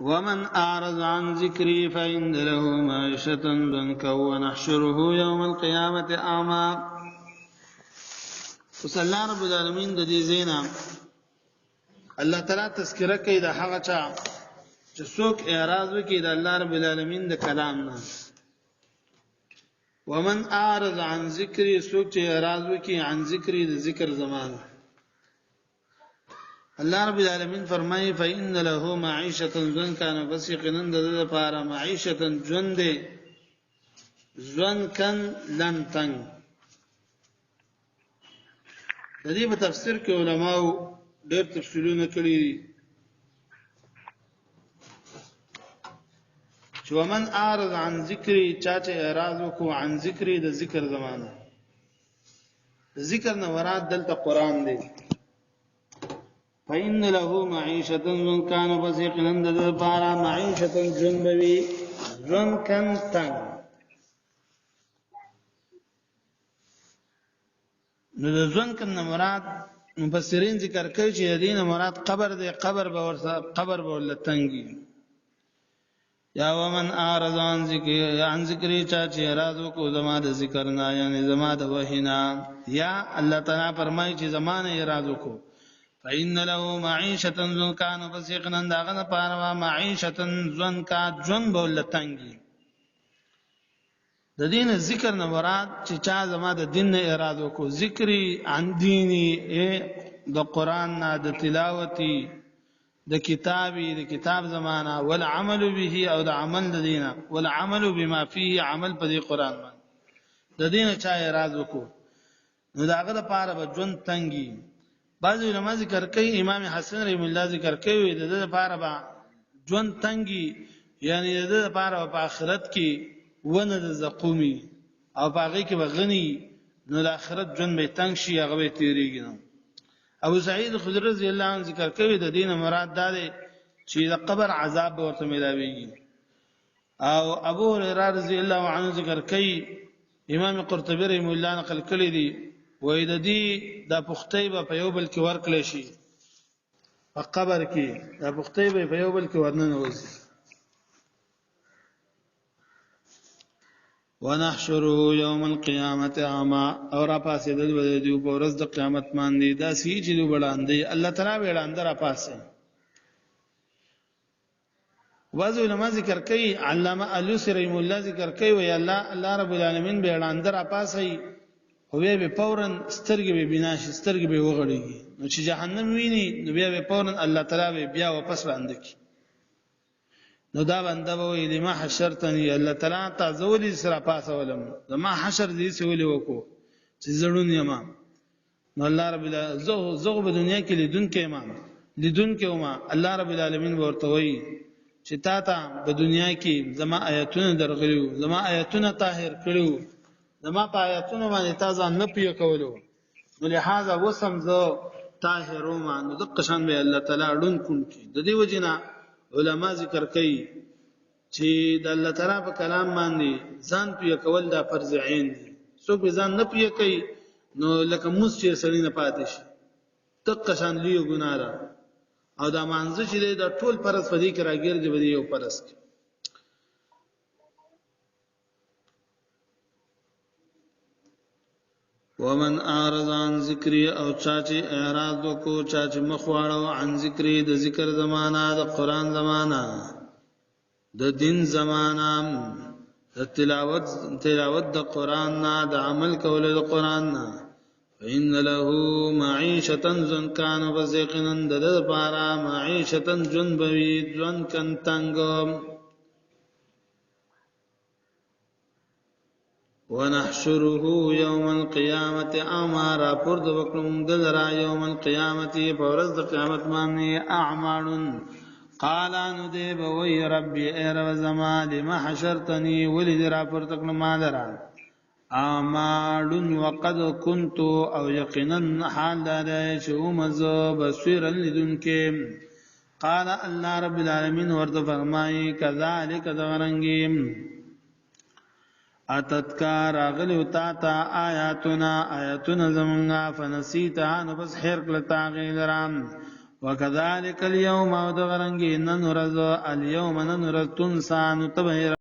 ومن أعرض عن ذكري فإن له معيشة ضنكا ونحشره يوم القيامة أعمى. وصلى الله رب العالمين د دې زینا الله تعالی تذکرہ کوي د هغه چا چې څوک اعراض وکړي د الله رب العالمین د کلام نه. ومن اعرض عن ذکری، څوک چې اعراض وکړي عن ذکری د ذکر زمانه. الله رب العالمین فرمایي فإن له معيشة ضنكا، بس یقینا د دې لپاره معيشة ژوند دی ضنکا لنتنګ. د دې په تفسیر کې علماو ډېر تفصیلونه کړي دي. چې ومن اعرض عن ذکری، چا چې اعراض وکړو عن ذکری د ذکر زمانه. ذکر نه مراد دلته قران دی. فإن له معيشة ضنكا، بس یقینا د دې لپاره معيشة ژوند وي ضنکا تنګ. نو د ژوند کنه مراد مفسرین ذکر کوي چې دینه مراد قبر دی، قبر به ولتنګي. یا ومن اعرض عن ذکری، چا چې اعراض وکړو زما د ذکر نه، یعنی زما د وحینا. یا الله تعالی فرمایي چې زمانه اعراض وکړو فإن له معيشة ضنكا، بس یقینا داغه لپاره معيشة ضنكا ژوند به ولتنګي. د دین ذکر نه مراد چې چا زما د دین نه اعراض وکړو، ذکری عن دینی د قران نه، د تلاوتي، د کتابي، د کتاب زمانہ، والعمل به او د عمل د دینه، والعمل بما فيه، عمل په دې قران باندې د دینه چا اعراض وکړو نو داغه لپاره به ژوند تنګي. بعض علماء ذکر کوي، امام حسن رحم الله ذکر کوي د دې لپاره به ژوند تنګي، یعنی د دې لپاره په آخرت کې ونه د زقومي او باغی کې بغنی، نو د آخرت ژوند به تنگ شي، هغه به تیریږي. ابو سعید خدری رضی الله عنه ذکر کوي د دین مراد دا دی چې د قبر عذاب ورته ملاويږي. او ابو هريره رضی الله عنه ذکر کوي، امام قرطبی رحم الله نقل کړی دی، وای د دې د پختې په یو بل کې ورکړل شي، په قبر کې د پختې په یو بل کې ورننه وځي. ونحشره يوم القيامه اعمى، اور پاسې د دې په ورځ د قیامت باندې دا سی چې دوی وړاندې الله تعالی وړاندې را پاسې. بعض علماء ذکر کوي، علامه الوسی رحم الله ذکر کوي، وی الله رب العالمین به وړاندې را پاسې، خو به فورن سترګې به بناش، سترګې به وغړېږي. نو چې جهنم ویني نو بیا به فورن الله تعالی بیا واپس وړاندې کی. نو دا بنده وې لما حشرتنی، الله تعالی تعذولی سره پاسولم، زما حشر دې سولې وکړو چې زړون یما. نو الله رب العالمین زغ په دنیا کې لیدون کې ما الله رب العالمین ورته وې چې تا ته په دنیا کې زما آیاتونه درغلیو، زما آیاتونه طاهر کړو، زما په آیاتونه باندې تازه نه پیو کولو، نو لہذا وسم زه طاهرو ما. نو د قشان به الله تعالی اړون کوم کی. د دې وجنه علما ذکر کوي چې د الله تعالی په کلام باندې ځان پیه کول دا فرض عین دي. څوک ځان نه پیه کوي نو لکه موږ چې سړی نه پاتې شي، تک شان لیو ګناه ده. او دا مانځ چې دا ټول فرض فدی کې راګرځي ودی یو فرض. ومن اعرض عن ذکری، او چا چې اعراض وکړو، چا چې مخواړو عن ذکری د ذکر زمانہ، د قران زمانہ، د دین زمانہ، د تلاوت د قران نه، د عمل کولو د قران نه. فإن له معيشة ضنكا، فزيقنا د لپاره معيشة جنبوي ضنكا تنګ. ونحشره يوم القيامة أعمى، راپور د وکړم دلرا یوم القیامت فورز د قیامت باندې اعمال. قال نو دی به وی ربي اے رب زما لما حشرتني، ولید راپور تکړه ما درا اعمال وقد كنت، او یقینا حال دا چې ومز بصيرا لدنکه. قال الله رب العالمین ورته فرمایي کذالک ذرنگیم اتتکار اغلی تا تا آیاتنا زمونگا فنسیتا نو بس حیر کلتا غیلرام وکذالک اليوم او دغرنګ نن ورځ اليوم نن ورځ تنسان تبهر